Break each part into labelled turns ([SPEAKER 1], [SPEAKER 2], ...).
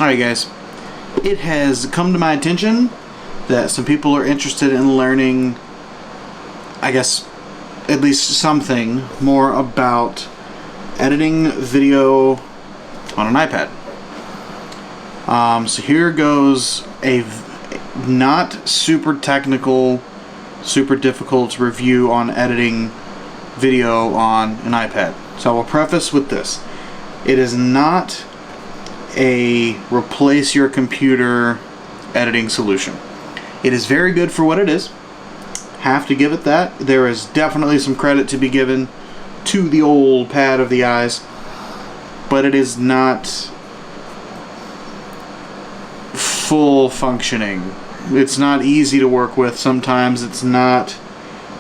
[SPEAKER 1] Alright guys, it has come to my attention that some people are interested in learning, I guess, at least something more about editing video on an iPad. So here goes a not super technical, super difficult review on editing video on an iPad. So I will preface with this. It is not a replace your computer editing solution. It is very good for what it is. Have to give it that. There is definitely some credit to be given to the old pad of the eyes, but it is not full functioning. It's not easy to work with. Sometimes it's not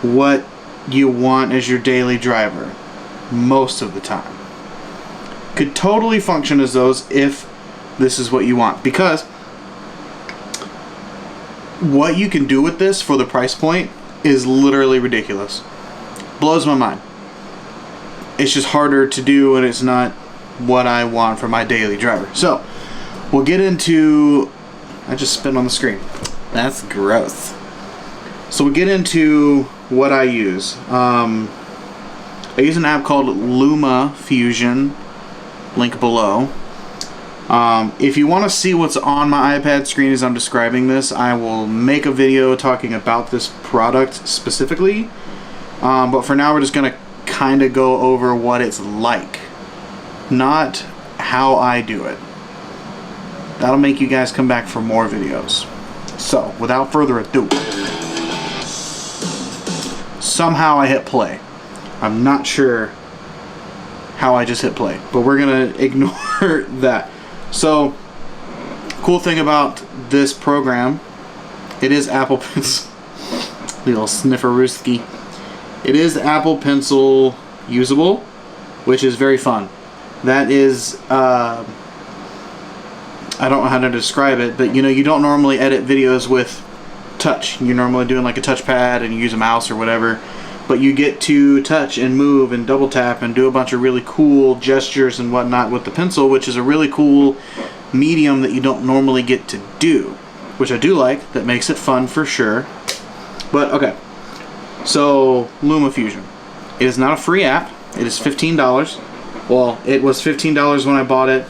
[SPEAKER 1] what you want as your daily driver most of the time. Could totally function as those if this is what you want, because what you can do with this for the price point is literally ridiculous. Blows my mind. It's just harder to do, and it's not what I want for my daily driver. So we'll get into, I just spit on the screen. That's gross. So we'll get into what I use. I use an app called LumaFusion, link below. If you want to see what's on my iPad screen as I'm describing this, I will make a video talking about this product specifically. But for now, we're just going to kind of go over what it's like, not how I do it. That'll make you guys come back for more videos. So, without further ado, somehow I hit play. I'm not sure how I just hit play, but we're gonna ignore that. So, cool thing about this program, it is Apple Pencil. Little snifferooski. It is Apple Pencil usable, which is very fun. That is, I don't know how to describe it, but you know, you don't normally edit videos with touch. You're normally doing like a touchpad and you use a mouse or whatever, but you get to touch and move and double tap and do a bunch of really cool gestures and whatnot with the pencil, which is a really cool medium that you don't normally get to do, which I do like. That makes it fun for sure. But okay, so LumaFusion. It is not a free app. It is $15. Well, it was $15 when I bought it.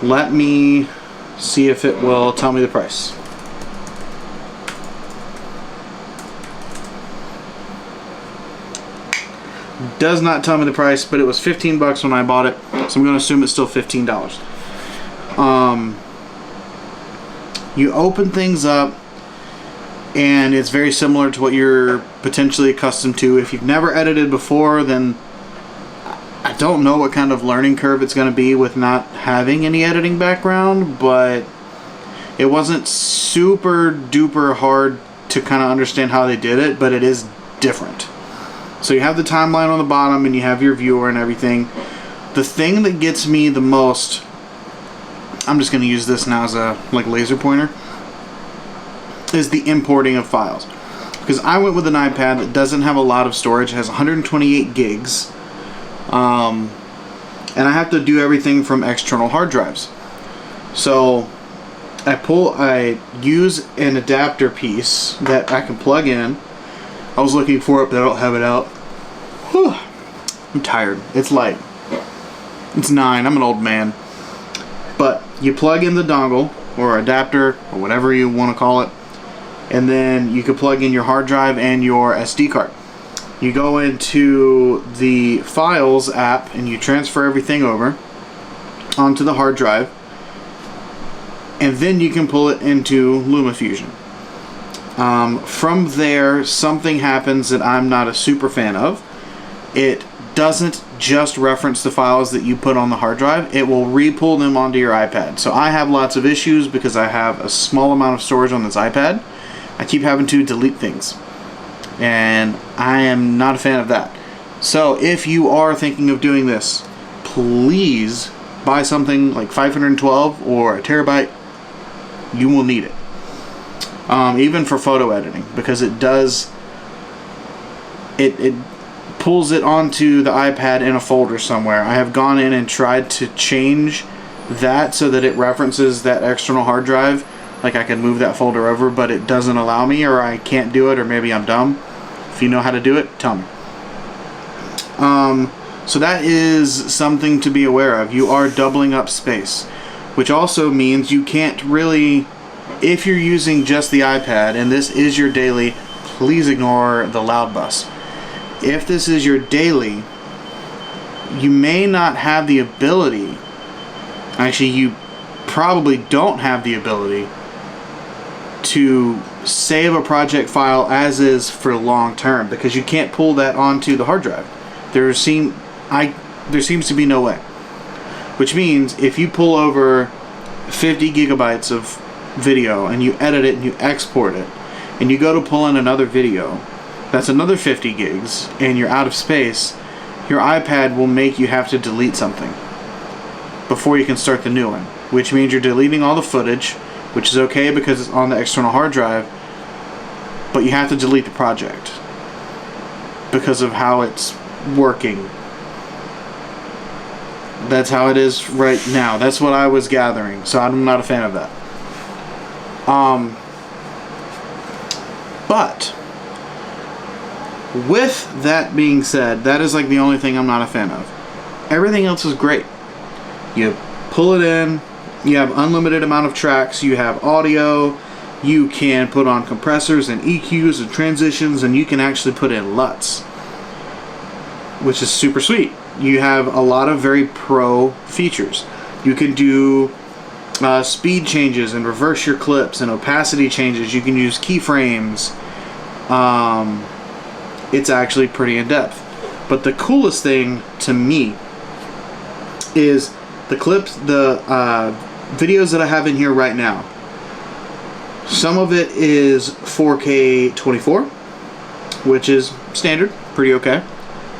[SPEAKER 1] Let me see if it will tell me the price. Does not tell me the price, but it was 15 bucks when I bought it, so I'm going to assume it's still $15. You open things up, and it's very similar to what you're potentially accustomed to. If you've never edited before, then I don't know what kind of learning curve it's going to be with not having any editing background, but it wasn't super duper hard to kind of understand how they did it, but it is different. So you have the timeline on the bottom and you have your viewer and everything. The thing that gets me the most, I'm just going to use this now as a laser pointer, is the importing of files. Because I went with an iPad that doesn't have a lot of storage. It has 128 gigs. And I have to do everything from external hard drives. So I use an adapter piece that I can plug in. I was looking for it, but I don't have it out. Whew. I'm tired. It's light. It's 9. I'm an old man. But you plug in the dongle or adapter or whatever you want to call it, and then you can plug in your hard drive and your SD card. You go into the Files app and you transfer everything over onto the hard drive, and then you can pull it into LumaFusion. From there, something happens that I'm not a super fan of. It doesn't just reference the files that you put on the hard drive. It will re-pull them onto your iPad. So I have lots of issues because I have a small amount of storage on this iPad. I keep having to delete things, and I am not a fan of that. So if you are thinking of doing this, please buy something like 512 or a terabyte. You will need it. Even for photo editing, because it does, it pulls it onto the iPad in a folder somewhere. I have gone in and tried to change that so that it references that external hard drive. Like I can move that folder over, but it doesn't allow me, or I can't do it, or maybe I'm dumb. If you know how to do it, tell me. So that is something to be aware of. You are doubling up space, which also means you can't really, if you're using just the iPad and this is your daily, please ignore the loud bus. If this is your daily, you may not have the ability, actually you probably don't have the ability to save a project file as is for long term, because you can't pull that onto the hard drive. There seems to be no way. Which means if you pull over 50 gigabytes of video and you edit it and you export it and you go to pull in another video, that's another 50 gigs and you're out of space, your iPad will make you have to delete something before you can start the new one, which means you're deleting all the footage, which is okay because it's on the external hard drive, but you have to delete the project because of how it's working. That's how it is right now. That's what I was gathering, so I'm not a fan of that. But with that being said, that is like the only thing I'm not a fan of. Everything else is great. You pull it in, you have unlimited amount of tracks, you have audio, you can put on compressors and EQs and transitions, and you can actually put in LUTs, which is super sweet. You have a lot of very pro features. You can do speed changes and reverse your clips and opacity changes. You can use keyframes. It's actually pretty in-depth. But the coolest thing to me is the clips, the videos that I have in here right now. Some of it is 4K 24, which is standard, pretty okay.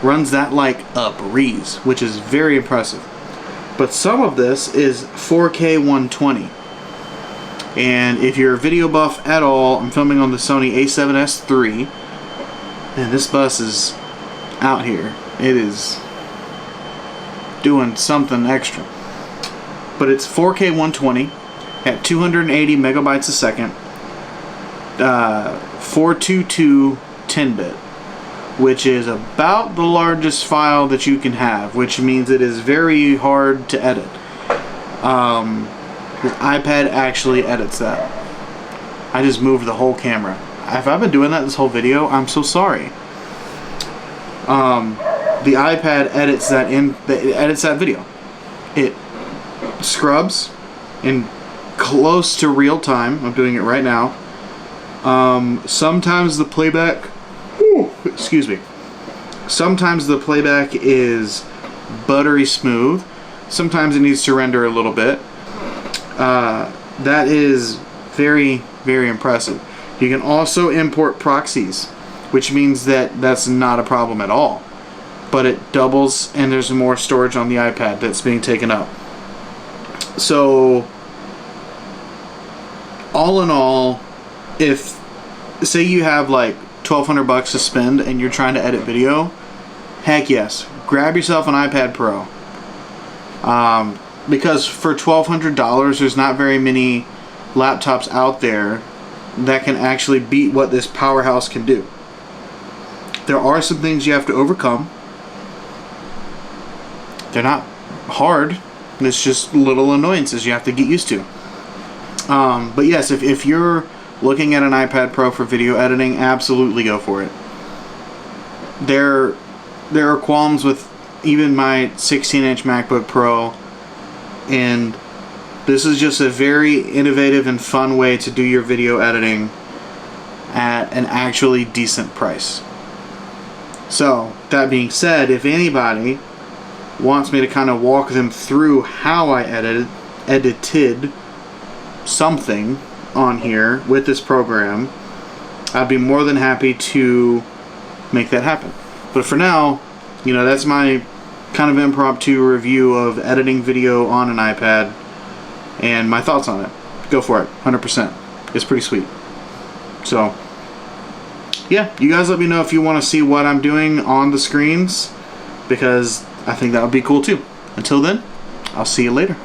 [SPEAKER 1] Runs that like a breeze, which is very impressive. But some of this is 4K 120. And if you're a video buff at all, I'm filming on the Sony a7S III, and this bus is out here. It is doing something extra. But it's 4K 120 at 280 megabytes a second, 422 10-bit, which is about the largest file that you can have, which means it is very hard to edit. The iPad actually edits that. I just moved the whole camera. If I've been doing that this whole video, I'm so sorry. The iPad edits that video. It scrubs in close to real time. I'm doing it right now. Sometimes the playback, excuse me. Sometimes the playback is buttery smooth. Sometimes it needs to render a little bit. That is very, very impressive. You can also import proxies, which means that that's not a problem at all. But it doubles, and there's more storage on the iPad that's being taken up. So, all in all, if, say you have like $1,200 to spend and you're trying to edit video, heck yes, grab yourself an iPad Pro. Because for $1,200, there's not very many laptops out there that can actually beat what this powerhouse can do. There are some things you have to overcome. They're not hard. It's just little annoyances you have to get used to. But yes, if you're looking at an iPad Pro for video editing, absolutely go for it. There are qualms with even my 16-inch MacBook Pro, and this is just a very innovative and fun way to do your video editing at an actually decent price. So, that being said, if anybody wants me to kind of walk them through how I edited something on here with this program, I'd be more than happy to make that happen. But for now, that's my kind of impromptu review of editing video on an iPad and my thoughts on it. Go for it, 100%. It's pretty sweet. So, yeah, you guys let me know if you want to see what I'm doing on the screens, because I think that would be cool too. Until then, I'll see you later.